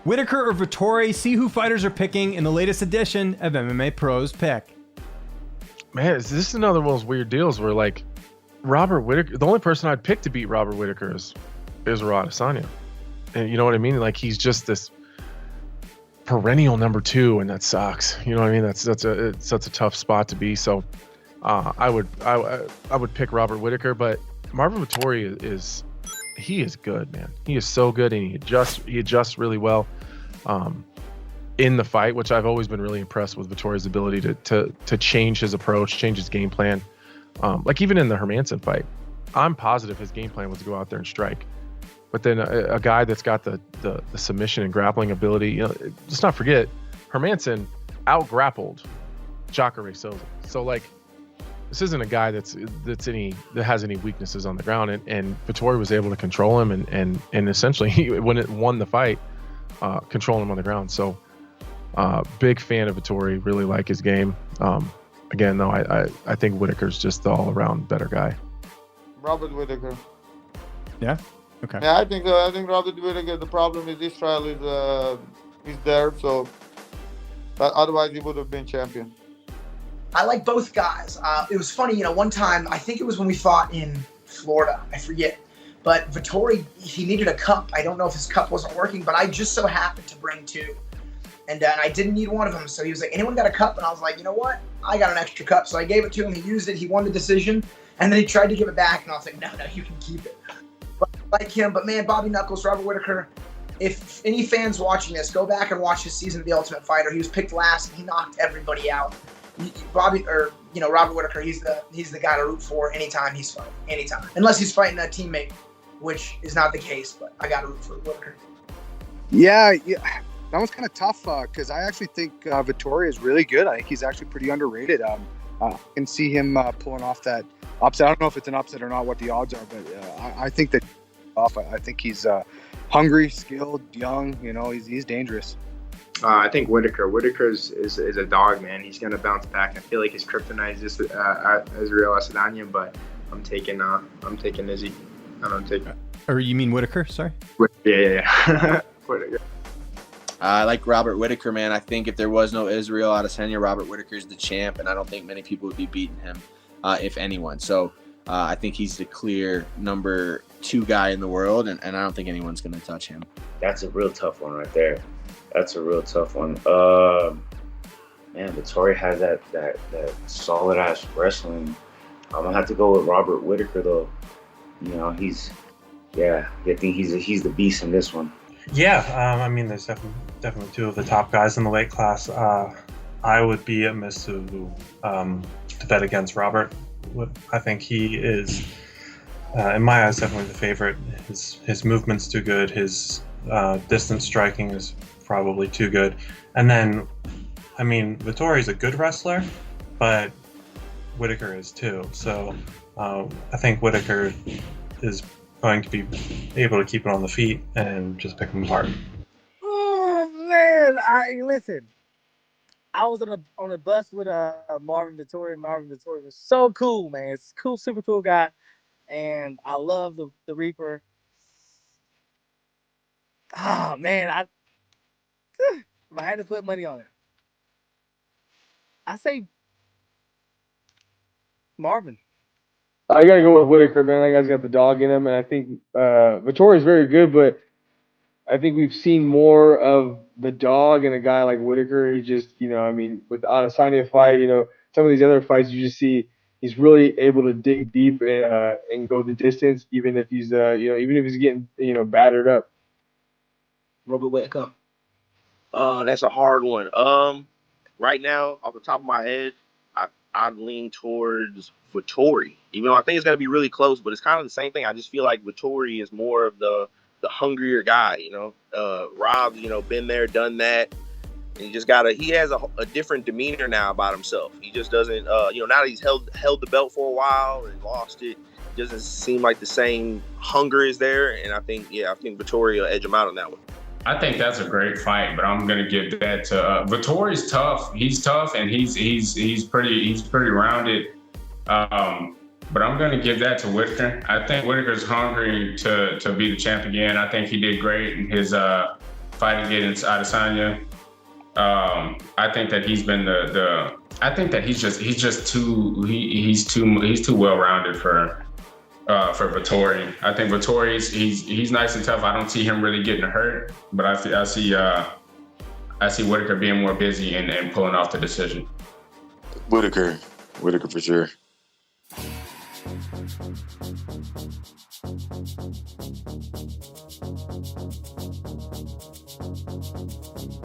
Whittaker or Vettori? See who fighters are picking in the latest edition of MMA Pros Pick. Man, this is another one of those weird deals where, like, Robert Whittaker, the only person I'd pick to beat Robert Whittaker is Israel Adesanya. And you know what I mean? Like, he's just this perennial number 2, and that sucks. You know what I mean? That's a tough spot to be. So I would pick Robert Whittaker, but Marvin Vettori is good, man. He is so good, and he adjusts really well in the fight, which I've always been really impressed with Vettori's ability to change his approach, change his game plan. Like even in the Hermansson fight, I'm positive his game plan was to go out there and strike. But then a guy that's got the submission and grappling ability, you know, let's not forget, Hermansson out-grappled Jacare Souza. So, like, this isn't a guy that has any weaknesses on the ground, and Vettori was able to control him and essentially, when it won the fight, control him on the ground. So, big fan of Vettori, really like his game. Again, though, I think Whittaker's just the all-around better guy. Robert Whittaker. Yeah. Okay. Yeah, I think Robert Whittaker. The problem is Israel is there, so otherwise he would have been champion. I like both guys. It was funny, you know, one time, I think it was when we fought in Florida, I forget, but Vettori, he needed a cup. I don't know if his cup wasn't working, but I just so happened to bring 2. And I didn't need one of them. So he was like, anyone got a cup? And I was like, you know what? I got an extra cup. So I gave it to him. He used it. He won the decision. And then he tried to give it back. And I was like, no, you can keep it. But I like him. But man, Bobby Knuckles, Robert Whittaker, if any fans watching this, go back and watch his season of The Ultimate Fighter. He was picked last and he knocked everybody out. Robert Whittaker, he's the guy to root for anytime he's fighting. Anytime. Unless he's fighting a teammate, which is not the case. But I got to root for Whittaker. Yeah. That one's kind of tough because I actually think Vettori is really good. I think he's actually pretty underrated. I can see him pulling off that upset. I don't know if it's an upset or not, what the odds are, but I think that I think he's hungry, skilled, young. You know, he's dangerous. I think Whittaker is a dog, man. He's gonna bounce back. I feel like his kryptonite is just Israel Adesanya, but I'm taking Izzy. I don't take. Or you mean Whittaker? Sorry. Yeah. Whittaker. I like Robert Whittaker, man. I think if there was no Israel Adesanya, Robert Whittaker's the champ, and I don't think many people would be beating him, if anyone. So I think he's the clear number 2 guy in the world, and I don't think anyone's going to touch him. That's a real tough one right there. That's a real tough one. Man, Vettori has that solid-ass wrestling. I'm going to have to go with Robert Whittaker, though. You know, I think he's the beast in this one. Yeah, I mean, there's definitely 2 of the top guys in the weight class. I would be amiss to bet against Robert. I think he is, in my eyes, definitely the favorite. His movement's too good. His distance striking is probably too good. And then, I mean, Vettori's a good wrestler, but Whittaker is too. So I think Whittaker is going to be able to keep it on the feet and just pick them apart. Oh man, listen. I was on a bus with Marvin Vettori. Marvin Vettori was so cool, man. It's a cool, super cool guy, and I love the Reaper. Oh man, if I had to put money on it, I say Marvin. I gotta go with Whittaker, man. That guy's got the dog in him, and I think Vettori is very good, but I think we've seen more of the dog in a guy like Whittaker. He just, you know, I mean, with the Adesanya fight, you know, some of these other fights, you just see he's really able to dig deep and go the distance, even if he's, even if he's getting, battered up. Robert Whittaker. That's a hard one. Right now, off the top of my head, I'd lean towards Vettori. Even though I think it's going to be really close, but it's kind of the same thing. I just feel like Vettori is more of the hungrier guy, Rob's, been there, done that. And he has a different demeanor now about himself. He just doesn't, now that he's held the belt for a while and lost it, doesn't seem like the same hunger is there. And I think Vettori will edge him out on that one. I think that's a great fight, but I'm gonna give that to Vettori's tough. He's tough and he's pretty rounded. But I'm gonna give that to Whittaker. I think Whittaker's hungry to be the champ again. I think he did great in his fight fight against Adesanya. I think that he's been I think that he's just too well rounded for Vettori. I think Vettori's he's nice and tough. I don't see him really getting hurt, but I see Whittaker being more busy and pulling off the decision. Whittaker for sure.